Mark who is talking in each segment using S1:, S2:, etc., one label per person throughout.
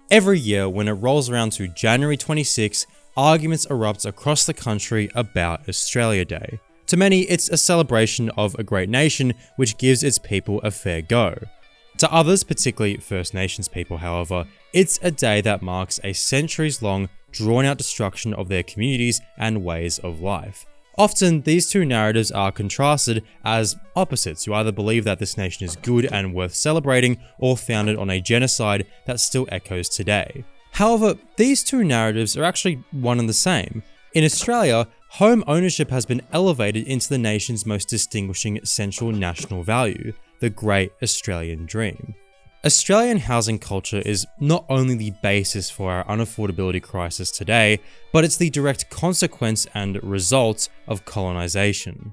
S1: Every year when it rolls around to January 26, arguments erupt across the country about Australia Day. To many, it's a celebration of a great nation which gives its people a fair go. To others, particularly First Nations people, however, it's a day that marks a centuries-long, drawn-out destruction of their communities and ways of life. Often, these two narratives are contrasted as opposites. You either believe that this nation is good and worth celebrating, or founded on a genocide that still echoes today. However, these two narratives are actually one and the same. In Australia, home ownership has been elevated into the nation's most distinguishing central national value, the Great Australian Dream. Australian housing culture is not only the basis for our unaffordability crisis today, but it's the direct consequence and result of colonisation.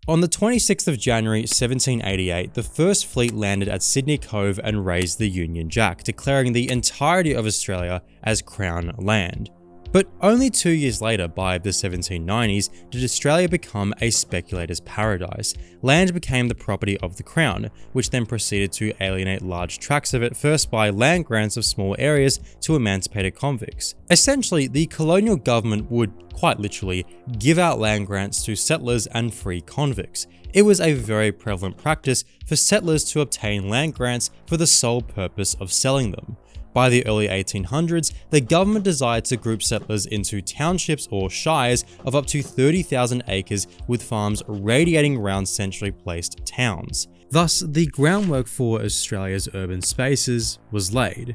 S1: On the 26th of January 1788, the First Fleet landed at Sydney Cove and raised the Union Jack, declaring the entirety of Australia as Crown land. But only 2 years later, by the 1790s, did Australia become a speculator's paradise. Land became the property of the Crown, which then proceeded to alienate large tracts of it, first by land grants of small areas to emancipated convicts. Essentially, the colonial government would, quite literally, give out land grants to settlers and free convicts. It was a very prevalent practice for settlers to obtain land grants for the sole purpose of selling them. By the early 1800s, the government desired to group settlers into townships or shires of up to 30,000 acres with farms radiating around centrally placed towns. Thus, the groundwork for Australia's urban spaces was laid.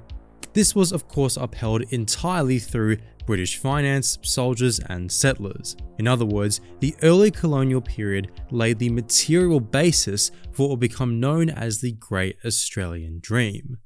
S1: This was of course upheld entirely through British finance, soldiers and settlers. In other words, the early colonial period laid the material basis for what would become known as the Great Australian Dream.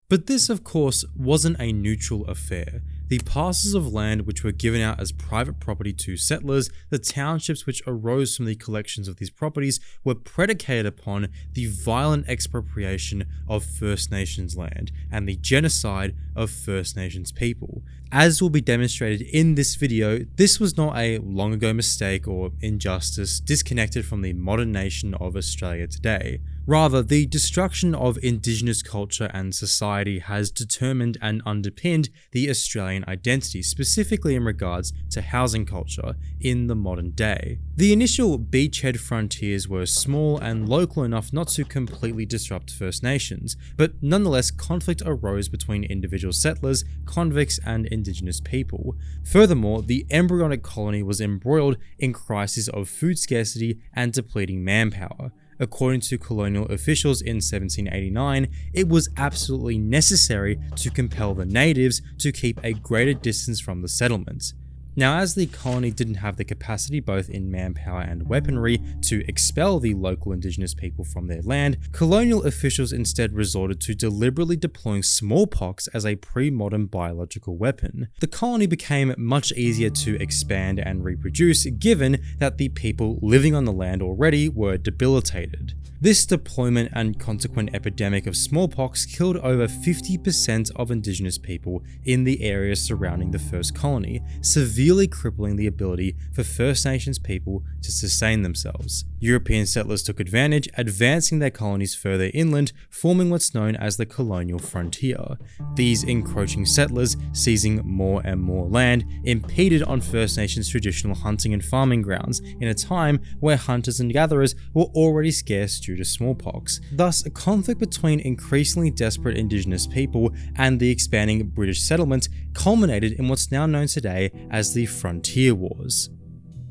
S1: But this, of course, wasn't a neutral affair. The parcels of land which were given out as private property to settlers, the townships which arose from the collections of these properties, were predicated upon the violent expropriation of First Nations land and the genocide of First Nations people. As will be demonstrated in this video, this was not a long ago mistake or injustice disconnected from the modern nation of Australia today. Rather, the destruction of Indigenous culture and society has determined and underpinned the Australian identity, specifically in regards to housing culture in the modern day. The initial beachhead frontiers were small and local enough not to completely disrupt First Nations, but nonetheless conflict arose between individual settlers, convicts, and Indigenous people. Furthermore, the embryonic colony was embroiled in crises of food scarcity and depleting manpower. According to colonial officials in 1789, it was absolutely necessary to compel the natives to keep a greater distance from the settlements. Now, as the colony didn't have the capacity both in manpower and weaponry to expel the local Indigenous people from their land, colonial officials instead resorted to deliberately deploying smallpox as a pre-modern biological weapon. The colony became much easier to expand and reproduce given that the people living on the land already were debilitated. This deployment and consequent epidemic of smallpox killed over 50% of Indigenous people in the areas surrounding the first colony, severely crippling the ability for First Nations people to sustain themselves. European settlers took advantage, advancing their colonies further inland, forming what's known as the colonial frontier. These encroaching settlers, seizing more and more land, impeded on First Nations traditional hunting and farming grounds in a time where hunters and gatherers were already scarce due to smallpox. Thus, a conflict between increasingly desperate Indigenous people and the expanding British settlement culminated in what's now known today as the Frontier Wars.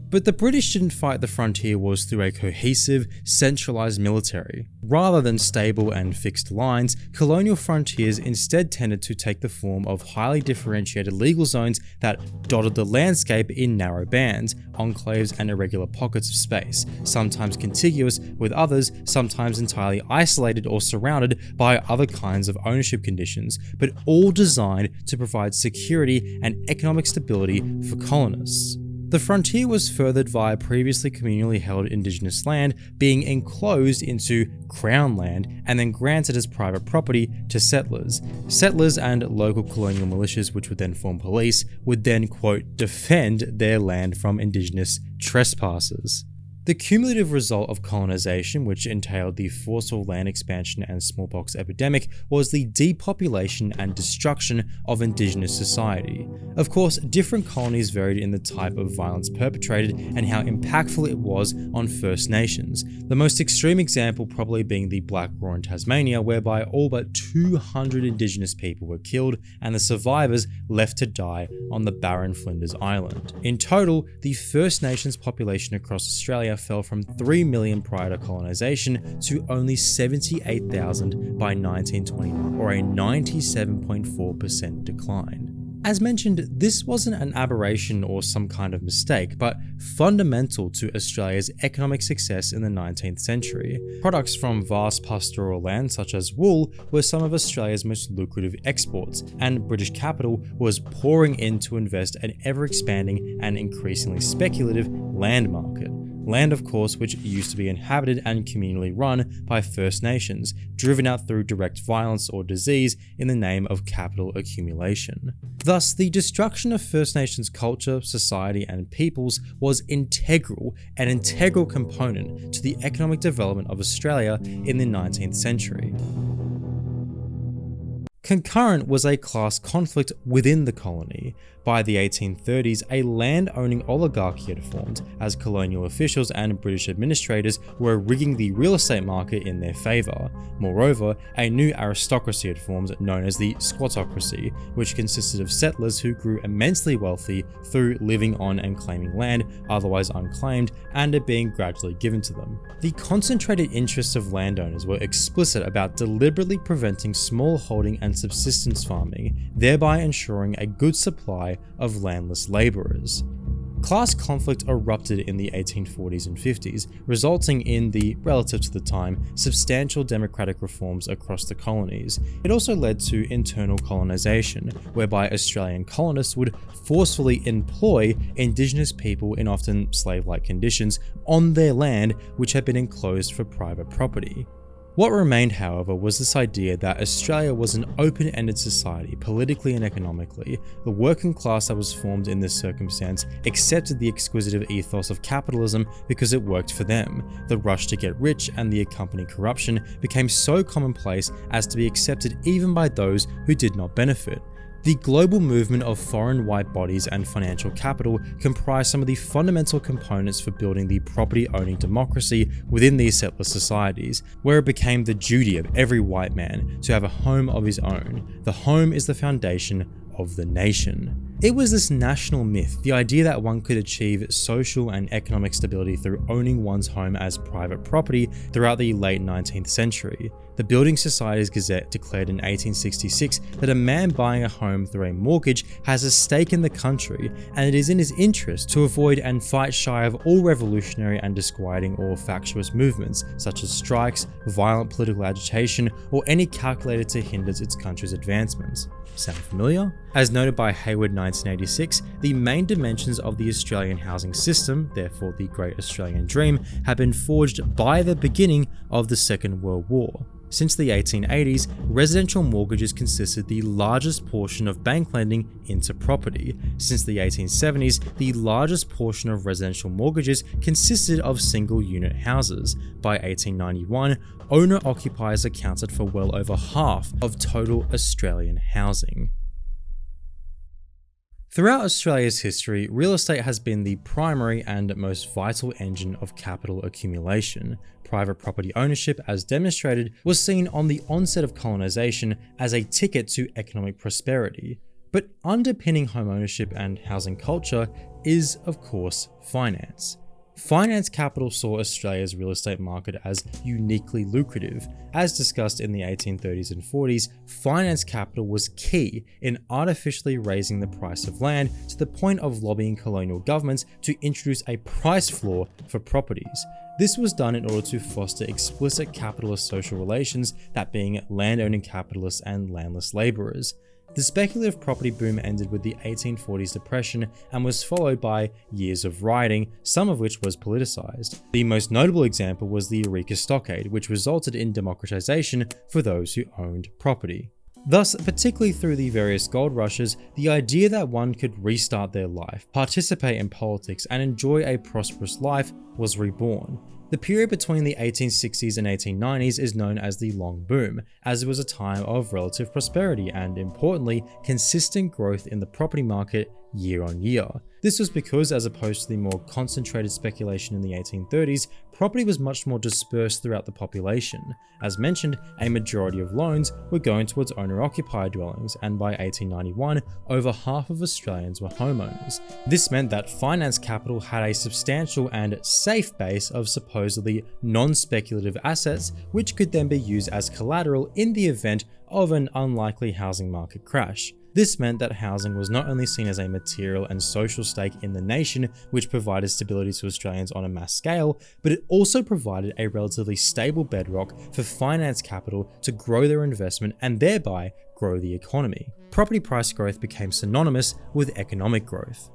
S1: But the British didn't fight the frontier wars through a cohesive, centralised military. Rather than stable and fixed lines, colonial frontiers instead tended to take the form of highly differentiated legal zones that dotted the landscape in narrow bands, enclaves and irregular pockets of space, sometimes contiguous with others, sometimes entirely isolated or surrounded by other kinds of ownership conditions, but all designed to provide security and economic stability for colonists. The frontier was furthered via previously communally held Indigenous land being enclosed into Crown land and then granted as private property to settlers. Settlers and local colonial militias, which would then form police, would then, quote, defend their land from Indigenous trespassers. The cumulative result of colonisation, which entailed the forceful land expansion and smallpox epidemic, was the depopulation and destruction of indigenous society. Of course, different colonies varied in the type of violence perpetrated and how impactful it was on First Nations, the most extreme example probably being the Black War in Tasmania, whereby all but 200 indigenous people were killed and the survivors left to die on the barren Flinders Island. In total, the First Nations population across Australia fell from 3 million prior to colonisation to only 78,000 by 1921, or a 97.4% decline. As mentioned, this wasn't an aberration or some kind of mistake, but fundamental to Australia's economic success in the 19th century. Products from vast pastoral land such as wool were some of Australia's most lucrative exports, and British capital was pouring in to invest an ever-expanding and increasingly speculative land market. Land, of course, which used to be inhabited and communally run by First Nations, driven out through direct violence or disease in the name of capital accumulation. Thus, the destruction of First Nations culture, society, and peoples was an integral component to the economic development of Australia in the 19th century. Concurrent was a class conflict within the colony. By the 1830s, a land-owning oligarchy had formed, as colonial officials and British administrators were rigging the real estate market in their favour. Moreover, a new aristocracy had formed known as the squattocracy, which consisted of settlers who grew immensely wealthy through living on and claiming land otherwise unclaimed and it being gradually given to them. The concentrated interests of landowners were explicit about deliberately preventing small holding and subsistence farming, thereby ensuring a good supply of landless labourers. Class conflict erupted in the 1840s and 50s, resulting in the, relative to the time, substantial democratic reforms across the colonies. It also led to internal colonisation, whereby Australian colonists would forcefully employ Indigenous people in often slave-like conditions on their land which had been enclosed for private property. What remained, however, was this idea that Australia was an open-ended society, politically and economically. The working class that was formed in this circumstance accepted the exquisitive ethos of capitalism because it worked for them. The rush to get rich and the accompanying corruption became so commonplace as to be accepted even by those who did not benefit. The global movement of foreign white bodies and financial capital comprised some of the fundamental components for building the property-owning democracy within these settler societies, where it became the duty of every white man to have a home of his own. The home is the foundation of the nation. It was this national myth, the idea that one could achieve social and economic stability through owning one's home as private property throughout the late 19th century. The Building Society's Gazette declared in 1866 that a man buying a home through a mortgage has a stake in the country, and it is in his interest to avoid and fight shy of all revolutionary and disquieting or factious movements, such as strikes, violent political agitation, or any calculated to hinder its country's advancements. Sound familiar? As noted by Hayward 1986, the main dimensions of the Australian housing system, therefore the Great Australian Dream, have been forged by the beginning of the Second World War. Since the 1880s, residential mortgages consisted the largest portion of bank lending into property. Since the 1870s, the largest portion of residential mortgages consisted of single-unit houses. By 1891, owner-occupiers accounted for well over half of total Australian housing. Throughout Australia's history, real estate has been the primary and most vital engine of capital accumulation. Private property ownership, as demonstrated, was seen on the onset of colonisation as a ticket to economic prosperity. But underpinning home ownership and housing culture is, of course, finance. Finance capital saw Australia's real estate market as uniquely lucrative. As discussed in the 1830s and 40s, finance capital was key in artificially raising the price of land to the point of lobbying colonial governments to introduce a price floor for properties. This was done in order to foster explicit capitalist social relations, that being landowning capitalists and landless labourers. The speculative property boom ended with the 1840s depression and was followed by years of rioting, some of which was politicized. The most notable example was the Eureka Stockade, which resulted in democratization for those who owned property. Thus, particularly through the various gold rushes, the idea that one could restart their life, participate in politics, and enjoy a prosperous life was reborn. The period between the 1860s and 1890s is known as the Long Boom, as it was a time of relative prosperity and, importantly, consistent growth in the property market year on year. This was because, as opposed to the more concentrated speculation in the 1830s, property was much more dispersed throughout the population. As mentioned, a majority of loans were going towards owner-occupied dwellings, and by 1891, over half of Australians were homeowners. This meant that finance capital had a substantial and safe base of supposedly non-speculative assets, which could then be used as collateral in the event of an unlikely housing market crash. This meant that housing was not only seen as a material and social stake in the nation, which provided stability to Australians on a mass scale, but it also provided a relatively stable bedrock for finance capital to grow their investment and thereby grow the economy. Property price growth became synonymous with economic growth.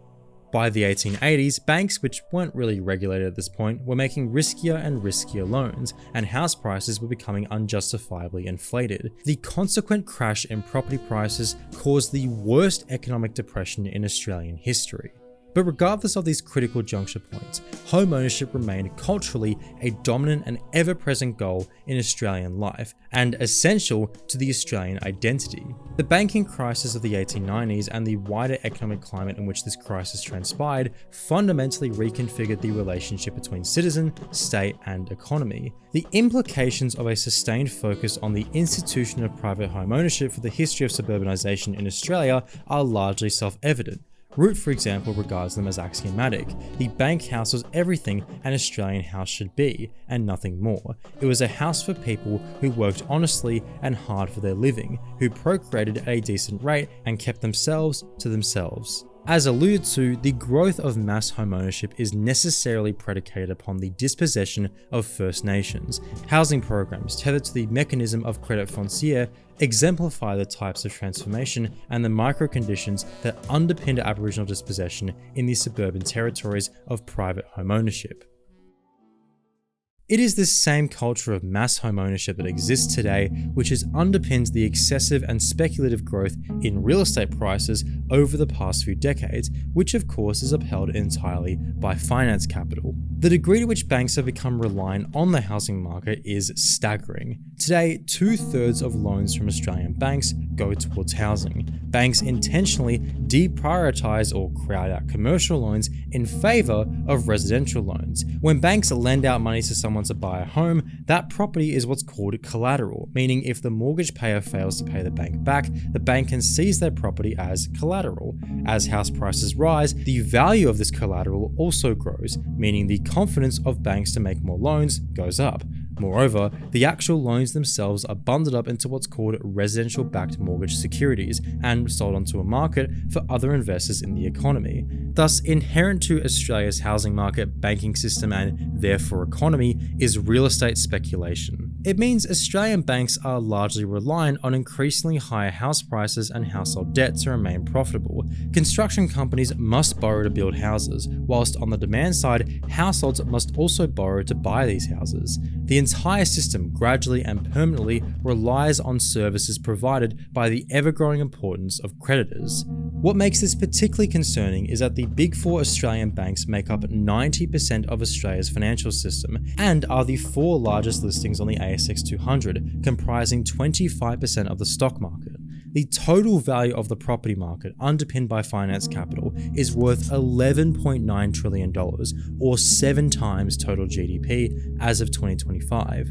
S1: By the 1880s, banks, which weren't really regulated at this point, were making riskier and riskier loans, and house prices were becoming unjustifiably inflated. The consequent crash in property prices caused the worst economic depression in Australian history. But regardless of these critical juncture points, home ownership remained culturally a dominant and ever-present goal in Australian life, and essential to the Australian identity. The banking crisis of the 1890s and the wider economic climate in which this crisis transpired fundamentally reconfigured the relationship between citizen, state, and economy. The implications of a sustained focus on the institution of private home ownership for the history of suburbanisation in Australia are largely self-evident. Root, for example, regards them as axiomatic. The bank house was everything an Australian house should be, and nothing more. It was a house for people who worked honestly and hard for their living, who procreated at a decent rate and kept themselves to themselves. As alluded to, the growth of mass homeownership is necessarily predicated upon the dispossession of First Nations. Housing programs tethered to the mechanism of credit foncier exemplify the types of transformation and the micro-conditions that underpinned Aboriginal dispossession in the suburban territories of private homeownership. It is this same culture of mass home ownership that exists today which has underpinned the excessive and speculative growth in real estate prices over the past few decades, which of course is upheld entirely by finance capital. The degree to which banks have become reliant on the housing market is staggering. Today, 2/3 of loans from Australian banks go towards housing. Banks intentionally deprioritize or crowd out commercial loans in favor of residential loans. When banks lend out money to someone to buy a home, that property is what's called collateral, meaning if the mortgage payer fails to pay the bank back, the bank can seize their property as collateral. As house prices rise, the value of this collateral also grows, meaning the confidence of banks to make more loans goes up. Moreover, the actual loans themselves are bundled up into what's called residential-backed mortgage securities and sold onto a market for other investors in the economy. Thus, inherent to Australia's housing market, banking system, and therefore economy is real estate speculation. It means Australian banks are largely reliant on increasingly higher house prices and household debt to remain profitable. Construction companies must borrow to build houses, whilst on the demand side, households must also borrow to buy these houses. The entire system gradually and permanently relies on services provided by the ever-growing importance of creditors. What makes this particularly concerning is that the Big Four Australian banks make up 90% of Australia's financial system and are the four largest listings on the ASX 200, comprising 25% of the stock market. The total value of the property market, underpinned by finance capital, is worth $11.9 trillion, or 7 times total GDP as of 2025.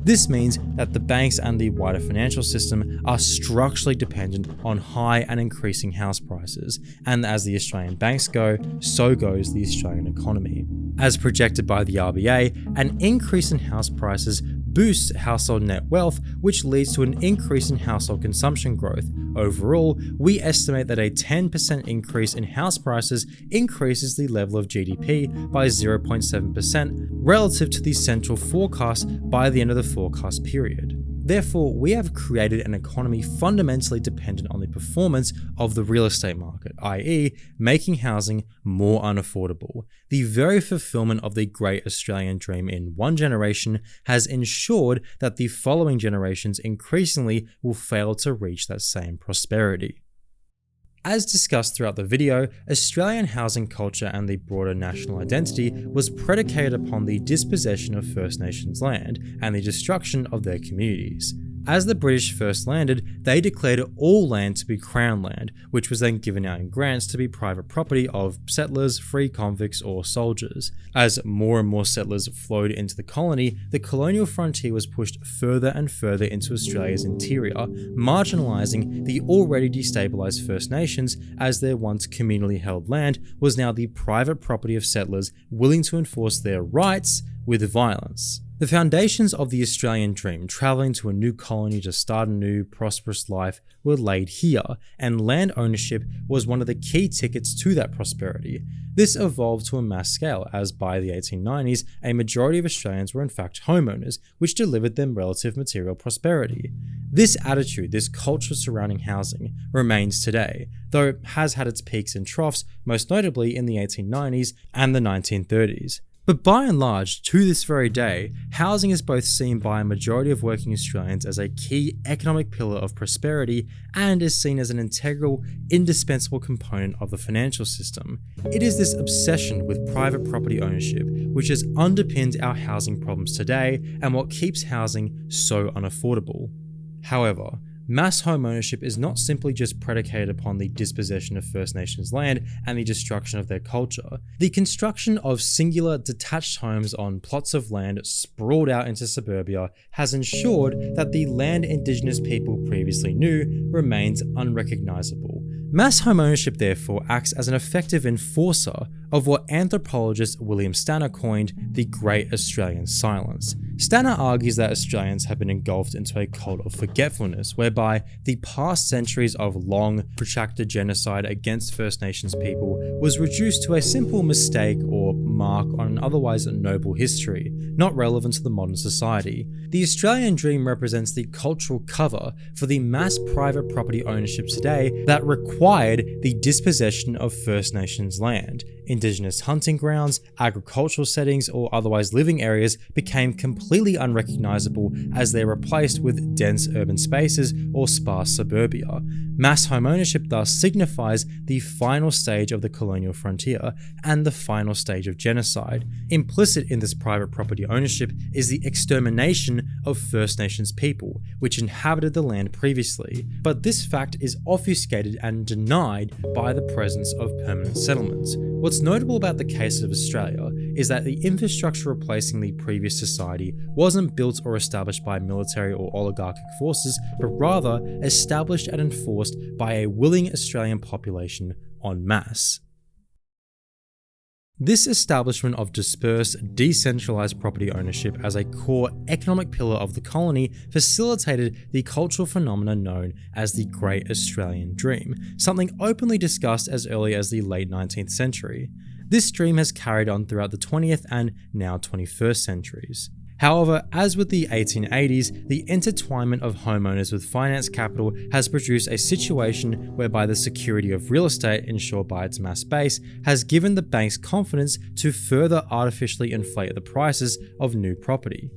S1: This means that the banks and the wider financial system are structurally dependent on high and increasing house prices, and as the Australian banks go, so goes the Australian economy. As projected by the RBA, an increase in house prices boosts household net wealth, which leads to an increase in household consumption growth. Overall, we estimate that a 10% increase in house prices increases the level of GDP by 0.7% relative to the central forecast by the end of the forecast period. Therefore, we have created an economy fundamentally dependent on the performance of the real estate market, i.e., making housing more unaffordable. The very fulfillment of the great Australian dream in one generation has ensured that the following generations increasingly will fail to reach that same prosperity. As discussed throughout the video, Australian housing culture and the broader national identity was predicated upon the dispossession of First Nations land and the destruction of their communities. As the British first landed, they declared all land to be Crown land, which was then given out in grants to be private property of settlers, free convicts, or soldiers. As more and more settlers flowed into the colony, the colonial frontier was pushed further and further into Australia's interior, marginalising the already destabilised First Nations, as their once communally held land was now the private property of settlers willing to enforce their rights with violence. The foundations of the Australian dream, travelling to a new colony to start a new, prosperous life, were laid here, and land ownership was one of the key tickets to that prosperity. This evolved to a mass scale, as by the 1890s, a majority of Australians were in fact homeowners, which delivered them relative material prosperity. This attitude, this culture surrounding housing, remains today, though it has had its peaks and troughs, most notably in the 1890s and the 1930s. But by and large, to this very day, housing is both seen by a majority of working Australians as a key economic pillar of prosperity and is seen as an integral, indispensable component of the financial system. It is this obsession with private property ownership which has underpinned our housing problems today and what keeps housing so unaffordable. However, mass home ownership is not simply just predicated upon the dispossession of First Nations land and the destruction of their culture. The construction of singular detached homes on plots of land sprawled out into suburbia has ensured that the land Indigenous people previously knew remains unrecognisable. Mass home ownership therefore acts as an effective enforcer of what anthropologist William Stanner coined the Great Australian Silence. Stanner argues that Australians have been engulfed into a cult of forgetfulness, whereby the past centuries of long, protracted genocide against First Nations people was reduced to a simple mistake or mark on an otherwise noble history, not relevant to the modern society. The Australian dream represents the cultural cover for the mass private property ownership today that required the dispossession of First Nations land. Indigenous hunting grounds, agricultural settings, or otherwise living areas became completely unrecognisable as they were replaced with dense urban spaces or sparse suburbia. Mass home ownership thus signifies the final stage of the colonial frontier and the final stage of genocide. Implicit in this private property ownership is the extermination of First Nations people, which inhabited the land previously, but this fact is obfuscated and denied by the presence of permanent settlements. What's notable about the case of Australia is that the infrastructure replacing the previous society wasn't built or established by military or oligarchic forces, but rather established and enforced by a willing Australian population en masse. This establishment of dispersed, decentralized property ownership as a core economic pillar of the colony facilitated the cultural phenomenon known as the Great Australian Dream, something openly discussed as early as the late 19th century. This dream has carried on throughout the 20th and now 21st centuries. However, as with the 1880s, the intertwinement of homeowners with finance capital has produced a situation whereby the security of real estate ensured by its mass base has given the banks confidence to further artificially inflate the prices of new property.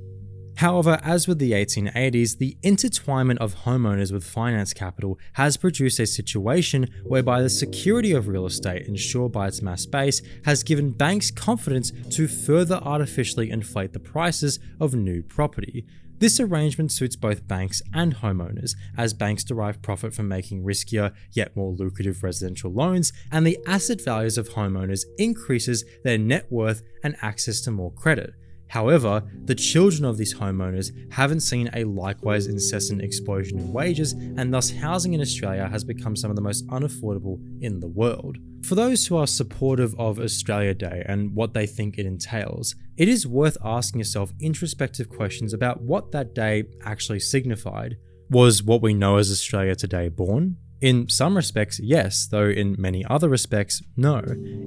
S1: However, as with the 1880s, the intertwinement of homeowners with finance capital has produced a situation whereby the security of real estate ensured by its mass base has given banks confidence to further artificially inflate the prices of new property. This arrangement suits both banks and homeowners, as banks derive profit from making riskier yet more lucrative residential loans, and the asset values of homeowners increases their net worth and access to more credit. However, the children of these homeowners haven't seen a likewise incessant explosion in wages, and thus housing in Australia has become some of the most unaffordable in the world. For those who are supportive of Australia Day and what they think it entails, it is worth asking yourself introspective questions about what that day actually signified. Was what we know as Australia Today born? In some respects, yes, though in many other respects, no.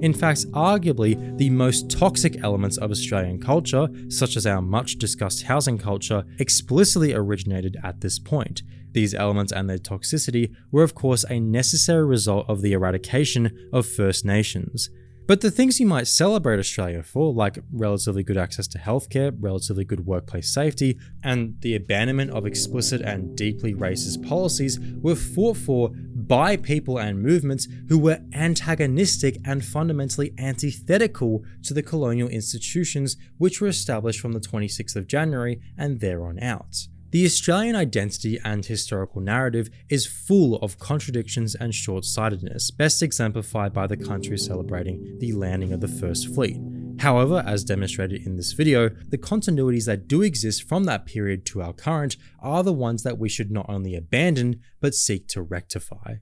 S1: In fact, arguably, the most toxic elements of Australian culture, such as our much discussed housing culture, explicitly originated at this point. These elements and their toxicity were of course a necessary result of the eradication of First Nations. But the things you might celebrate Australia for, like relatively good access to healthcare, relatively good workplace safety, and the abandonment of explicit and deeply racist policies, were fought for by people and movements who were antagonistic and fundamentally antithetical to the colonial institutions which were established from the 26th of January and there on out. The Australian identity and historical narrative is full of contradictions and short-sightedness, best exemplified by the country celebrating the landing of the First Fleet. However, as demonstrated in this video, the continuities that do exist from that period to our current are the ones that we should not only abandon, but seek to rectify.